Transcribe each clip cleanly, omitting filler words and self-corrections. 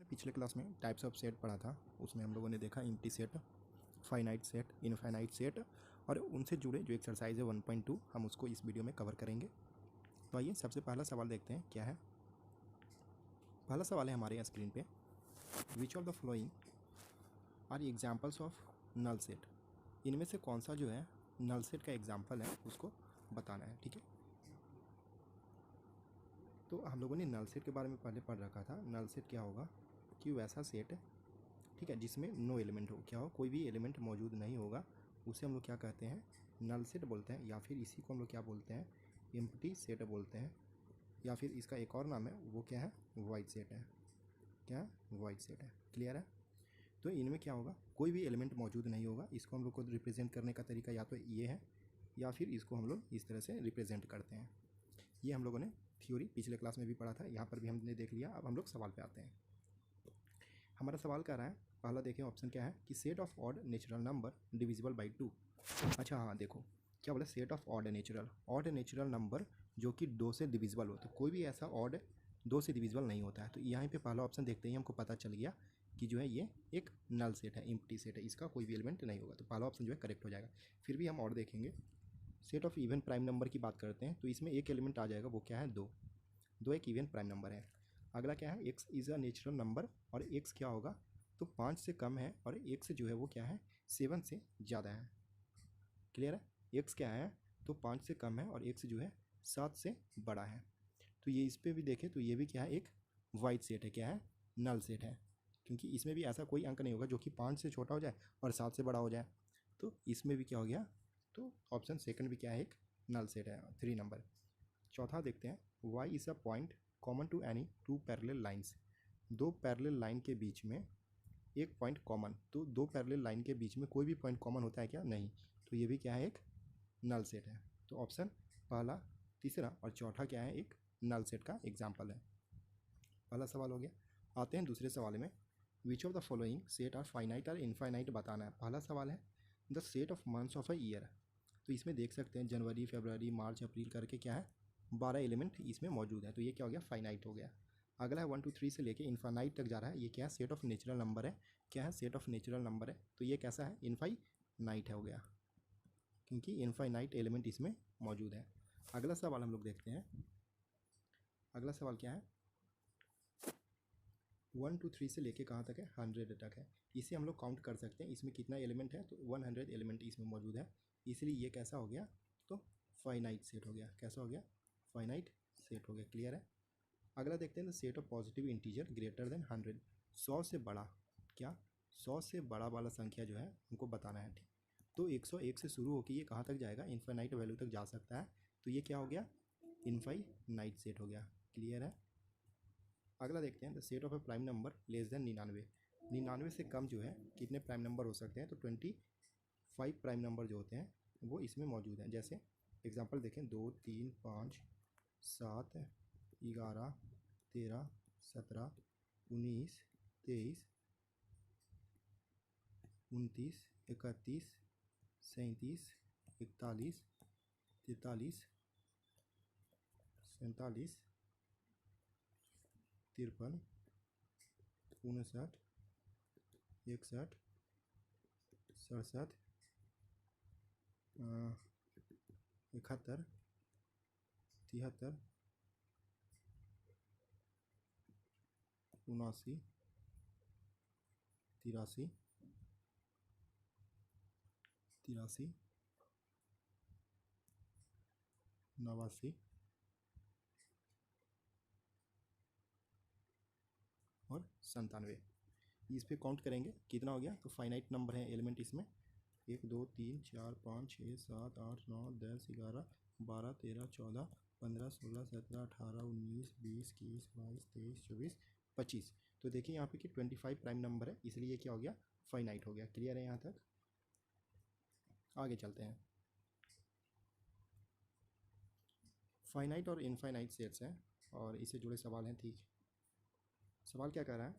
पिछले क्लास में types of set पढ़ा था, उसमें हम लोगों ने देखा empty set, finite set, infinite set और उनसे जुड़े जो एक्सरसाइज है 1.2 हम उसको इस वीडियो में कवर करेंगे। तो आइए सबसे पहला सवाल देखते हैं क्या है। पहला सवाल है हमारे स्क्रीन पे, which of the following are examples of null set. इनमें से कौन सा जो है नल सेट का एग्जाम्पल है उसको बताना है, ठीक है। तो हम लोगों ने नल सेट के बारे में पहले पढ़ रखा था। नल सेट क्या होगा कि वैसा सेट, ठीक है, जिसमें नो एलिमेंट हो, क्या हो, कोई भी एलिमेंट मौजूद नहीं होगा, उसे हम लोग क्या कहते हैं, नल सेट बोलते हैं, या फिर इसी को हम लोग क्या बोलते हैं, एम्प्टी सेट बोलते हैं, या फिर इसका एक और नाम है वो क्या है, वाइड सेट है। क्या है, वाइड सेट है। क्लियर है। तो इनमें क्या होगा, कोई भी एलिमेंट मौजूद नहीं होगा। इसको हम लोग को रिप्रेजेंट करने का तरीका या तो ये है या फिर इसको हम लोग इस तरह से रिप्रेजेंट करते हैं। ये हम लोगों ने थ्योरी पिछले क्लास में भी पढ़ा था, यहाँ पर भी हमने देख लिया। अब हम लोग सवाल पे आते हैं। हमारा सवाल कह रहा है, पहला देखें ऑप्शन क्या है कि set of odd natural number divisible by 2। अच्छा हाँ, देखो क्या बोला, set of odd natural number जो कि 2 से डिविजिबल हो। तो कोई भी ऐसा ऑड 2 से डिविजिबल नहीं होता है। तो यहाँ पे पहला ऑप्शन देखते ही हमको पता चल गया कि जो है ये एक नल सेट है, एम्प्टी सेट है, इसका कोई भी एलिमेंट नहीं होगा। तो पहला ऑप्शन जो है करेक्ट हो जाएगा। फिर भी हम और देखेंगे, set of even prime number की बात करते हैं तो इसमें एक एलिमेंट आ जाएगा, वो क्या है, 2 एक इवन प्राइम नंबर है। अगला क्या है, x is a natural number, और एक्स क्या होगा, तो 5 से कम है, और एक्स जो है वो क्या है, 7 से ज़्यादा है। क्लियर है। एक्स क्या है, तो 5 से कम है, और एक्स जो है 7 से बड़ा है। तो ये इस पर भी देखें तो ये भी क्या है, एक वाइड सेट है। क्या है, नल सेट है, क्योंकि इसमें भी ऐसा कोई अंक नहीं होगा जो कि 5 से छोटा हो जाए और 7 से बड़ा हो जाए। तो इसमें भी क्या हो गया, तो ऑप्शन सेकंड भी क्या है, एक नल सेट है, 3 नंबर। चौथा देखते हैं, y is a point common to any 2 parallel lines. 2 parallel line के बीच में एक पॉइंट कॉमन, तो 2 पैरेलल लाइन के बीच में कोई भी पॉइंट कॉमन होता है क्या, नहीं। तो ये भी क्या है, एक नल सेट है। तो ऑप्शन पहला, तीसरा और चौथा क्या है, एक नल सेट का एग्जाम्पल है। पहला सवाल हो गया। आते हैं दूसरे सवाल में, which of the following set are finite और इनफाइनाइट बताना है। पहला सवाल है the set of months of a year. तो इसमें देख सकते हैं जनवरी, फरवरी, मार्च, अप्रैल करके क्या है, 12 एलिमेंट इसमें मौजूद है। तो ये क्या हो गया, फाइनाइट हो गया। अगला है 1 2 3 से लेके इनफाइनाइट तक जा रहा है। ये क्या है, सेट ऑफ नेचुरल नंबर है। क्या है, सेट ऑफ नेचुरल नंबर है। तो ये कैसा है, इनफाइनाइट हो गया, क्योंकि इनफाइनाइट एलिमेंट इसमें मौजूद है। अगला सवाल हम लोग देखते हैं। अगला सवाल क्या है, 1 2 3 से लेके कहाँ तक है, 100 तक है। इसे हम लोग काउंट कर सकते हैं, इसमें कितना एलिमेंट है, तो 100 एलिमेंट इसमें मौजूद है। इसलिए ये कैसा हो गया, तो फाइनाइट सेट हो गया। कैसा हो गया, फाइनाइट सेट हो गया। क्लियर है। अगला देखते हैं, the set of positive integer greater than 100। 100 से बड़ा, क्या, 100 से बड़ा वाला संख्या जो है हमको बताना है, ठीक। तो 101 से शुरू होकर ये कहाँ तक जाएगा, इनफाइनाइट वैल्यू तक जा सकता है। तो ये क्या हो गया, इनफाइनाइट सेट हो गया। क्लियर है। अगला देखते हैं, the set of A prime number less than 99। 99 से कम जो है कितने प्राइम नंबर हो सकते हैं, तो 25 प्राइम नंबर जो होते हैं वो इसमें मौजूद हैं। जैसे एग्जांपल देखें, 2 3 5 7 11 13 17 19 23 29 31 37 41 43 47 53 59 61 67 71 73 79 83 83 89 और 97। इस पे काउंट करेंगे कितना हो गया, तो फाइनाइट नंबर है एलिमेंट इसमें, 1 2 3 4 5 6 7 8 9 10 11 12 13 14 15 16 17 18 19 20 21 22 23 24 25। तो देखिए यहाँ पे कि 25 प्राइम नंबर है, इसलिए ये क्या हो गया, फाइनाइट हो गया। क्लियर है यहाँ तक। आगे चलते हैं। फाइनाइट और इनफाइनाइट सेट्स हैं और इससे जुड़े सवाल हैं, ठीक। सवाल क्या कह रहा है,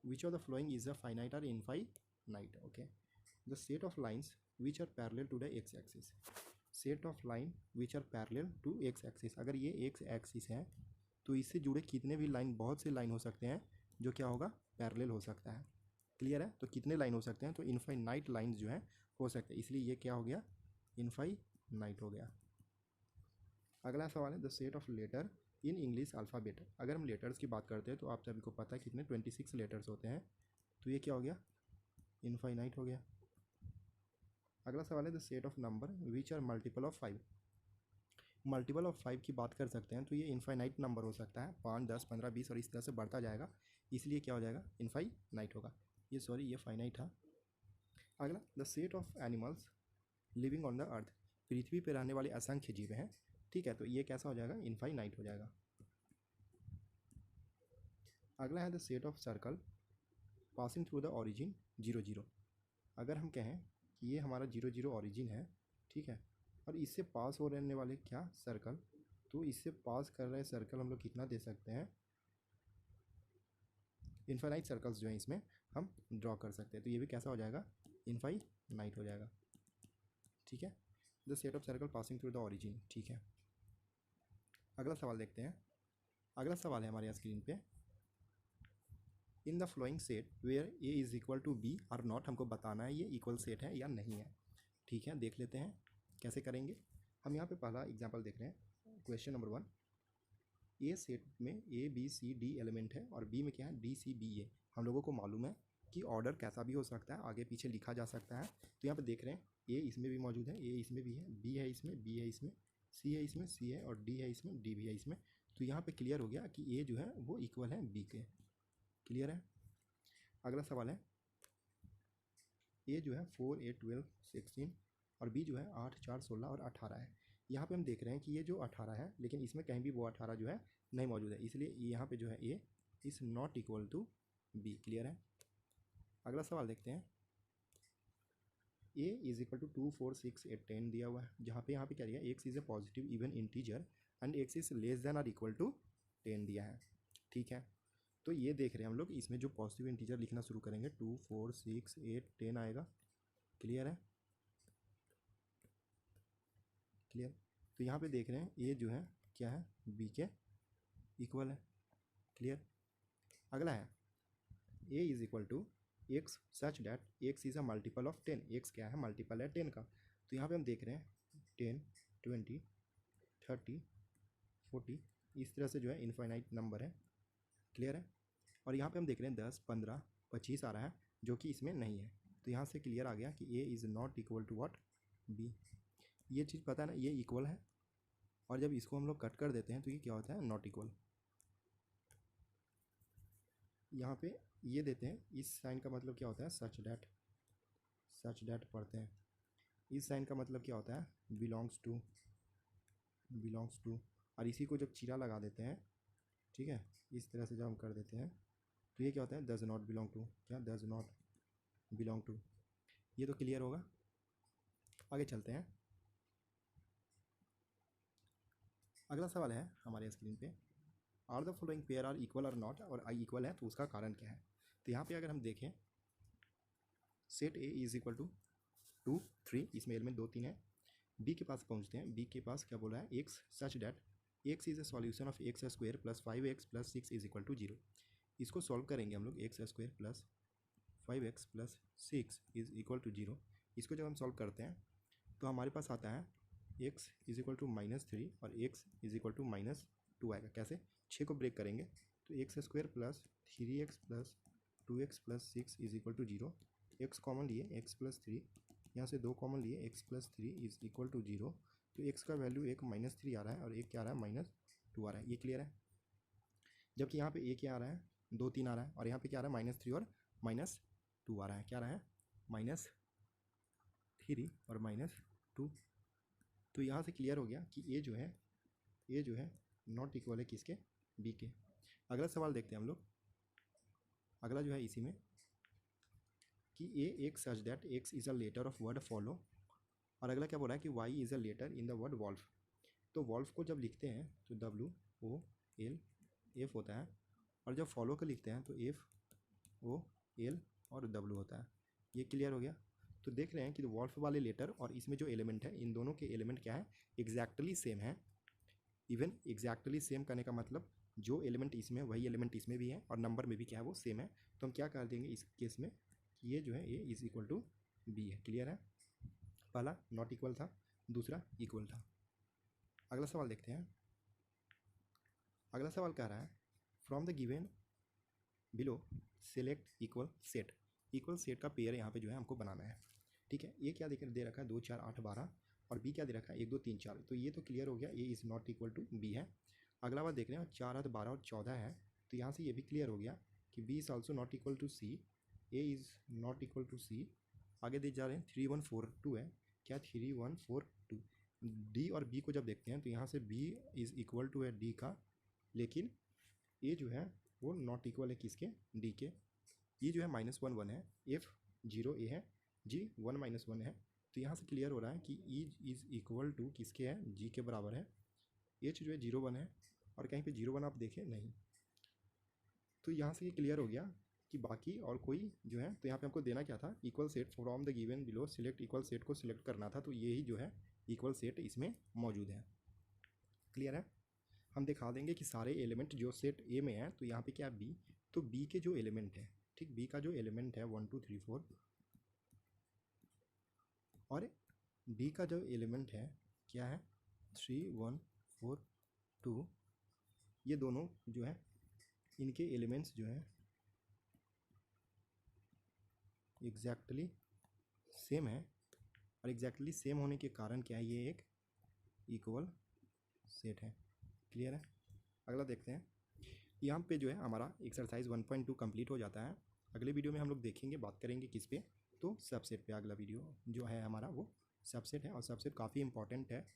which of the following is a finite और infinite. Okay, the set of lines which are parallel to the X axis, set of line which are parallel to X axis. अगर ये एक्स एक्सिस है तो इससे जुड़े कितने भी line, बहुत से लाइन हो सकते हैं जो क्या होगा, पैरेलल हो सकता है। क्लियर है? तो कितने लाइन हो सकते हैं, तो इनफाइनाइट लाइन्स जो हैं हो सकते हैं, इसलिए ये क्या हो गया, इनफाइनाइट हो गया। अगला सवाल है the set of letter in English alphabet. अगर हम लेटर्स की बात करते हैं तो आप सभी को पता है कितने 26 लेटर्स होते हैं, तो ये क्या हो गया, इनफाइनाइट हो गया। अगला सवाल है the set of number which are multiple of 5। Multiple of 5 की बात कर सकते हैं तो ये इनफाइनाइट नंबर हो सकता है, 5, 10, 15, 20 और इस तरह से बढ़ता जाएगा, इसलिए क्या हो जाएगा, इनफाइनाइट होगा। ये फाइनाइट था। अगला the set of animals living on the earth. पृथ्वी पर रहने वाले असंख्य जीव हैं, ठीक है, तो ये कैसा हो जाएगा, इनफाइनाइट हो जाएगा। अगला है the set of circle passing through the origin 0, 0। अगर हम कहें कि ये हमारा 0, 0 ऑरिजिन है, ठीक है, और इससे पास हो रहने वाले क्या, सर्कल, तो इससे पास कर रहे सर्कल हम लोग कितना दे सकते हैं, इनफाइनाइट सर्कल्स जो हैं इसमें हम ड्रॉ कर सकते हैं, तो ये भी कैसा हो जाएगा, इनफाइनाइट हो जाएगा। ठीक है, the set of circle passing through the origin. ठीक है, अगला सवाल देखते हैं। अगला सवाल है हमारे यहाँ स्क्रीन पे, in the following set where A is equal to B are not. हमको बताना है ये इक्वल सेट है या नहीं है। ठीक है, देख लेते हैं कैसे करेंगे। हम यहाँ पे पहला एग्जांपल देख रहे हैं, क्वेश्चन नंबर 1। ए सेट में A B C D element है और बी में क्या है, डी सी बी ए। हम लोगों को मालूम है कि ऑर्डर कैसा भी हो सकता है, आगे पीछे लिखा जा सकता है। तो यहाँ पे देख रहे हैं ए इसमें भी मौजूद है, ए इसमें भी है, बी है इसमें, बी है इसमें, सी है इसमें, सी है, और डी है इसमें, डी भी है इसमें। तो यहाँ पे क्लियर हो गया कि ए जो है वो इक्वल है बी के। क्लियर है। अगला सवाल है, ए जो है 4, 8, 12, 16 और बी जो है 8, 4, 16 और 18 है। यहाँ पे हम देख रहे हैं कि ये जो 18 है, लेकिन इसमें कहीं भी वो 18 जो है नहीं मौजूद है, इसलिए यहाँ पे जो है A is not equal to B. Clear है। अगला सवाल देखते हैं, ए इज इक्वल टू 2, 4, 6, 8, 10 दिया हुआ है, जहाँ पे यहाँ पे क्या दिया, x is A positive even integer and x is less than और इक्वल टू 10 दिया है। ठीक है, तो ये देख रहे हैं हम लोग, इसमें जो पॉजिटिव इंटीजर लिखना शुरू करेंगे 2, 4, 6, 8, 10 आएगा। क्लियर है। क्लियर। तो यहाँ पे देख रहे हैं ए जो है क्या है, बी के इक्वल है। क्लियर। अगला है, A is equal to X such that X is a multiple of 10। X क्या है, मल्टीपल है 10 का। तो यहाँ पे हम देख रहे हैं 10, 20, 30, 40, इस तरह से जो है इनफाइनाइट नंबर है। क्लियर है। और यहाँ पे हम देख रहे हैं 10, 15, 25 आ रहा है, जो कि इसमें नहीं है। तो यहाँ से क्लियर आ गया कि A is not equal to what, B. ये चीज़ पता है ना, ये इक्वल है, और जब इसको हम लोग कट कर देते हैं तो ये क्या होता है, नॉट इक्वल। यहाँ पे ये देते हैं, इस साइन का मतलब क्या होता है, सच डैट। सच डैट पढ़ते हैं। इस साइन का मतलब क्या होता है, बिलोंग्स टू। Belongs to. और इसी को जब चीरा लगा देते हैं, ठीक है, इस तरह से जब हम कर देते हैं तो ये क्या होता है, डज नॉट बिलोंग टू। क्या, डज नॉट बिलोंग टू। ये तो क्लियर होगा। आगे चलते हैं। अगला सवाल है हमारे स्क्रीन पे, are the following pair are equal और नॉट, और आई इक्वल है तो उसका कारण क्या है। तो यहाँ पे अगर हम देखें, set A is equal to 2, 3, इसमें एलिमेंट 2, 3 है। बी के पास पहुँचते हैं, बी के पास क्या बोला है, X such that X is a solution of X square plus 5x plus 6 is equal to 0। इसको सॉल्व करेंगे हम लोग, X square plus 5x plus 6 is equal to 0। इसको जब हम सॉल्व करते हैं तो हमारे पास आता है x इज इक्वल टू -3 और x इज इक्वल टू -2 आएगा। कैसे, 6 को ब्रेक करेंगे तो X square plus 3x plus 2x plus 6 is equal to 0। X common लिए, x प्लस 3, यहाँ से 2 कॉमन लिए, x plus 3 is equal to 0। तो x का वैल्यू एक -3 आ रहा है और एक क्या आ रहा है, -2 आ रहा है। ये क्लियर है। जबकि यहाँ पे क्या आ रहा है, 2, 3 आ रहा है, और यहाँ पे क्या आ रहा है, -3 और -2 आ रहा है। क्या आ रहा है, -3 और -2। तो यहाँ से क्लियर हो गया कि ए जो है नॉट इक्वल है किसके, बी के। अगला सवाल देखते हैं हम लोग। अगला जो है इसी में कि ए एक such that X is a letter of word follow, और अगला क्या बोल रहा है कि Y is a letter in the word wolf. तो वॉल्फ को जब लिखते हैं तो WOLF होता है, और जब फॉलो को लिखते हैं तो FOL और W होता है। ये क्लियर हो गया। तो देख रहे हैं कि वॉल्फ वाले लेटर और इसमें जो एलिमेंट है, इन दोनों के एलिमेंट क्या है, एग्जैक्टली सेम है। इवन एग्जैक्टली सेम करने का मतलब जो एलिमेंट इसमें वही एलिमेंट इसमें भी है और नंबर में भी क्या है वो सेम है। तो हम क्या कर देंगे इस केस में, ये जो है A is equal to B है। क्लियर है? पहला नॉट इक्वल था, दूसरा इक्वल था। अगला सवाल देखते हैं। अगला सवाल कह रहा है from the given below select equal set. Equal set का पेयर यहाँ पे जो है हमको बनाना है। ठीक है, ये क्या दे रखा है 2 4 8 12 और बी क्या दे रखा है 1 2 3 4। तो ये तो क्लियर हो गया, A is not equal to B है। अगला बात देख रहे हैं 4 8 12 और 14 है, तो यहाँ से ये भी क्लियर हो गया कि B is also not equal to C, A is not equal to C. आगे देख जा रहे हैं 3 1 4 2 है, क्या 3 1 4 2। डी और बी को जब देखते हैं तो यहाँ से बी इज़ इक्वल टू है डी का, लेकिन ए जो है वो नॉट इक्वल है किसके, डी के। ये जो है -1 1 है, एफ 0 ए है, जी 1 -1 है। तो यहाँ से क्लियर हो रहा है कि ई इज़ इक्वल टू किसके है, जी के बराबर है। एच जो है 0 1 है और कहीं पे 0 1 आप देखें नहीं। तो यहाँ से ये क्लियर हो गया कि बाकी और कोई जो है, तो यहाँ पे हमको देना क्या था, equal set from the given below select equal set को सिलेक्ट करना था। तो यही जो है इक्वल सेट इसमें मौजूद है। क्लियर है? हम दिखा देंगे कि सारे एलिमेंट जो सेट ए में है, तो यहाँ पे क्या है बी, तो बी के जो एलिमेंट है, ठीक, बी का जो एलिमेंट है 1 2 3 4 और डी का जो एलिमेंट है क्या है 3 1 4 2, ये दोनों जो है इनके एलिमेंट्स जो है एग्जैक्टली सेम है। और एग्जैक्टली सेम होने के कारण क्या है, ये एक इक्वल सेट है। क्लियर है? अगला देखते हैं। यहाँ पे जो है हमारा एक्सरसाइज 1.2 कंप्लीट हो जाता है। अगले वीडियो में हम लोग देखेंगे, बात करेंगे किस पे, तो सबसेट पे। अगला वीडियो जो है हमारा वो सबसेट है और सबसेट काफ़ी इंपॉर्टेंट है।